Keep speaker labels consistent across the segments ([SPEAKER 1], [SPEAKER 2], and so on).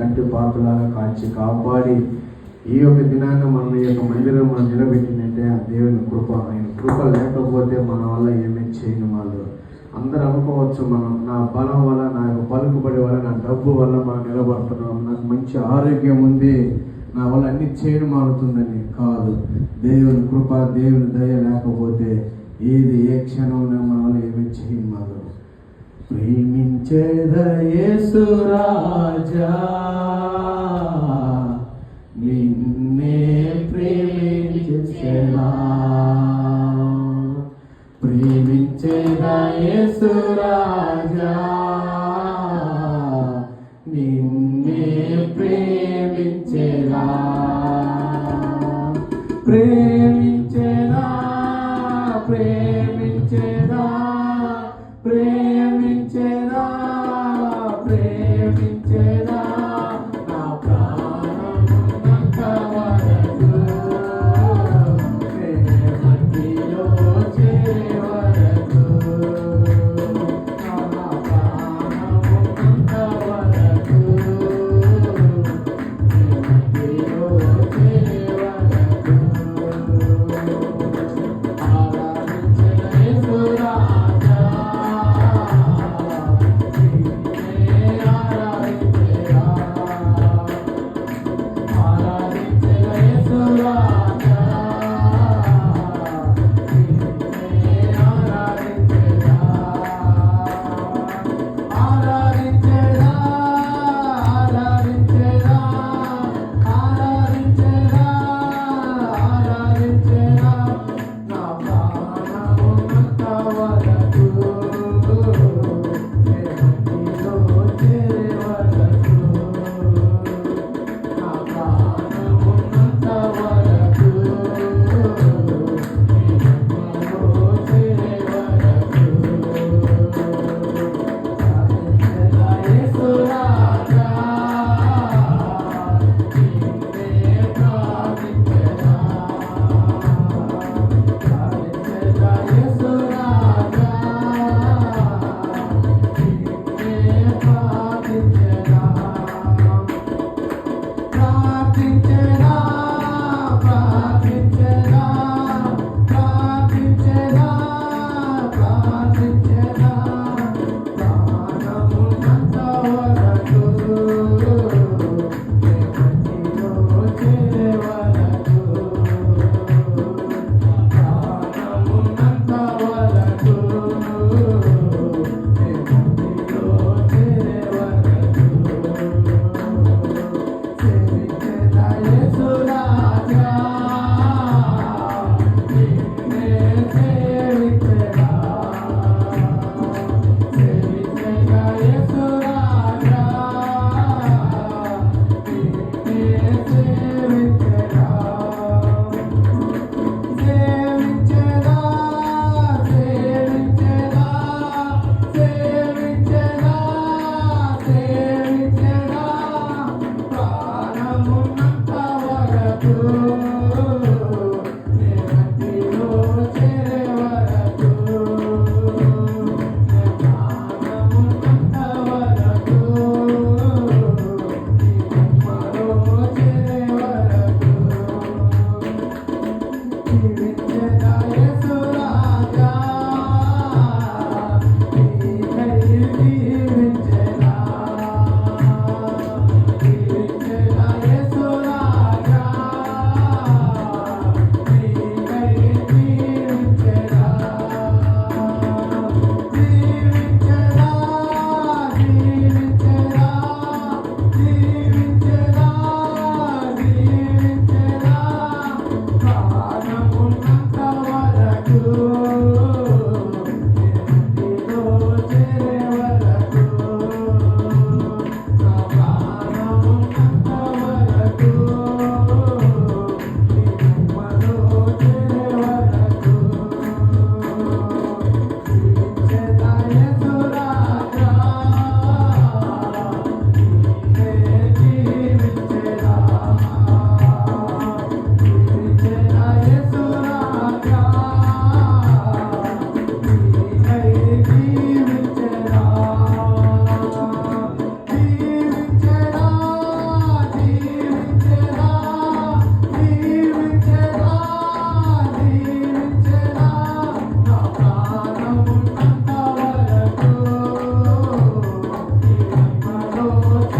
[SPEAKER 1] కంటి పాపలాగా కాల్చి కాపాడి ఈ యొక్క దినాన్ని మనం ఈ యొక్క మందిరం నిలబెట్టినట్టే ఆ దేవుని కృప. ఆయన కృప లేకపోతే మన వల్ల ఏమీ చేయని వాళ్ళు. అందరూ అనుకోవచ్చు, మనం నా బలం వల్ల, నా యొక్క పలుకుబడి వల్ల, నా డబ్బు వల్ల మనం నిలబడుతున్నాం, నాకు మంచి ఆరోగ్యం ఉంది, నా వల్ల అన్ని చేయడం మారుతుందని. కాదు, దేవుని కృప, దేవుని దయ లేకపోతే ఏది ఏ క్షణంలో మన వల్ల ఏమీ చేయని వాళ్ళు. ప్రేమించేద యేసు రాజా, నిన్నే ప్రేమించేదా, ప్రేమించేదా యేసు రాజా, నిన్నే ప్రేమించేదా, ప్రేమించేదా, ప్రేమించేదా, ప్రేమించేదా, ప్రేమించేదా, నా ప్రాణమున్నంత వరకు, ప్రేమలో చేరే వరకు, నా ప్రాణమున్నంత వరకు, ప్రేమలో చేరే వరకు.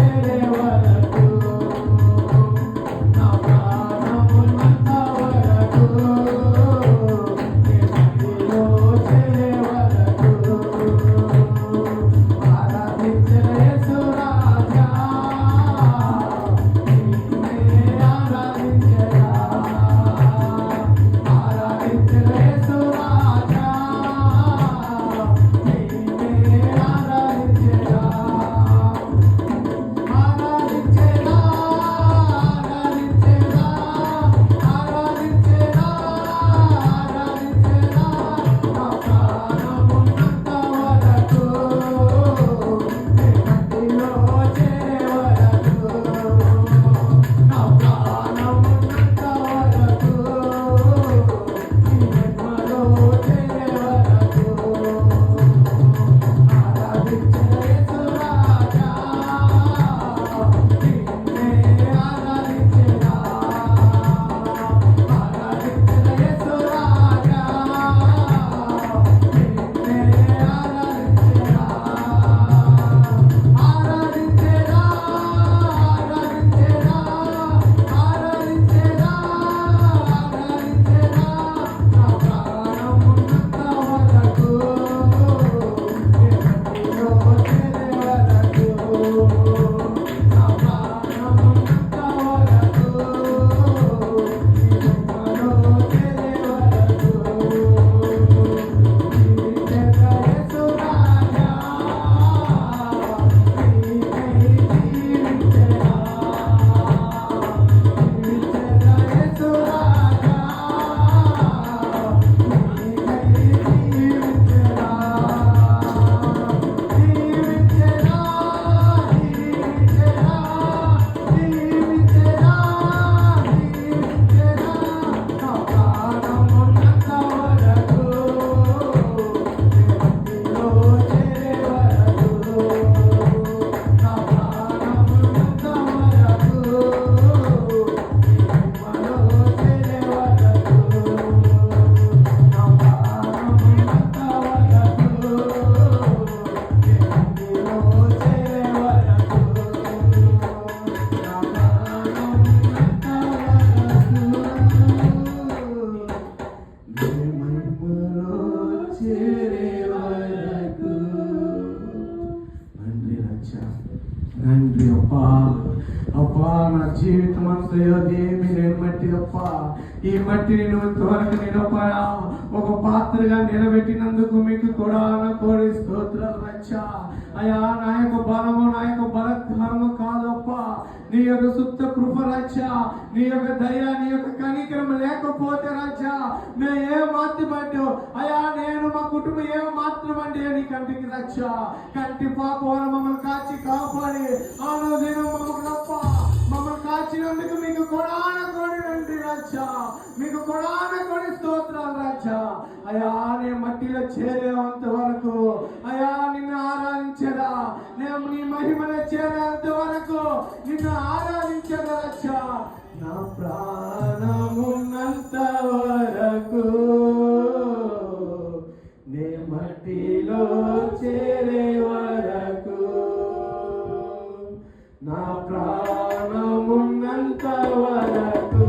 [SPEAKER 1] చేరే వరకు నా ప్రాణమున్నంత వరకు నీ మట్టిలో చేరే వరకు ఆరాధించిన యేసు రాజా నిన్నే ఆరాధించెదా ఆరాధించిన యేసు రాజా నిన్నే ఆరాధించెదా ఆరాధించెదా ఆరాధించెదా ఆరాధించెదా ఆరాధించెదా నా ప్రాణమున్నంత వరకు నీ మట్టిలో చేరే వరకు నా ప్రాణమున్నంత వరకు నీ మహిమలో చేరే వరకు ఆరాధించిన యేసు రాజా నిన్నే ఆరాధించెదా ఆరాధించిన యేసు రాజా నిన్నే ఆరాధించెదా ఆరాధించెదా ఆరాధించెదా ఆరాధించెదా ఆరాధించెదా నా ప్రాణమున్నంత వరకు నీ మట్టిలో చేరే వరకు నా ప్రాణమున్నంత వరకు నీ మహిమలో చేరే వరకు జీవించెదా యేసు రాజా నీకై జీవించెదా జీవించెదా యేసు రాజా నీకై జీవించెదా జీవించెదా జీవించెదా జీవించెదా జీవించెదా నా ప్రాణమున్నంత వరకు నీ మట్టిలో చేరే వరకు నా ప్రాణమున్నంత వరకు నీ మహిమలో చేరే వరకు నా ప్రాణమున్నంత వరకు నీ మట్టిలో చేరే వరకు నా ప్రాణమున్నంత వరకు నీ మహిమలో చేరే వరకు నంది రక్ష నంది అప్పా అప్పా నా జీవితం అంతయో దేమి నేను మట్టి అప్పా ఈ మట్టిని నువ్వు ఇంతవరకు నిలపా ఒక పాత్రగా నిలబెట్టినందుకు మీకు కూడా కోడి స్తోత్రాలు రక్ష అయ్యా నా యొక్క బలము నా యొక్క బలత్కారము కాదప్పా నీ యొక్క సుప్త కృప రక్ష నీ యొక్క దయ నీ యొక్క కనికరం లేకపోతే రక్ష మేము ఏ మాత్రమంటే అయ్యా నేను మా కుటుంబం ఏ మాత్రమంటే నీ కంటికి రక్ష కంటి పాపం మమ్మల్ని కాచి కాపాడి ఆనోదినం మమ్మల్ని కాచినందుకు మీకు కొడాన కోడి రండి రక్ష మీకు కొడాన కోడి స్తోత్రాలు రక్ష అయ్యా నేను మట్టిలో చేరేంత వరకు అయ్యా నిన్ను ఆరాధించదా నేను నీ మహిమలో చేరేంత వరకు నిన్ను ఆరాధించదా రక్ష నా ప్రాణమున్నంత వరకు నే మట్టిలో చేరే వరకు నా ప్రాణమున్నంత వరకు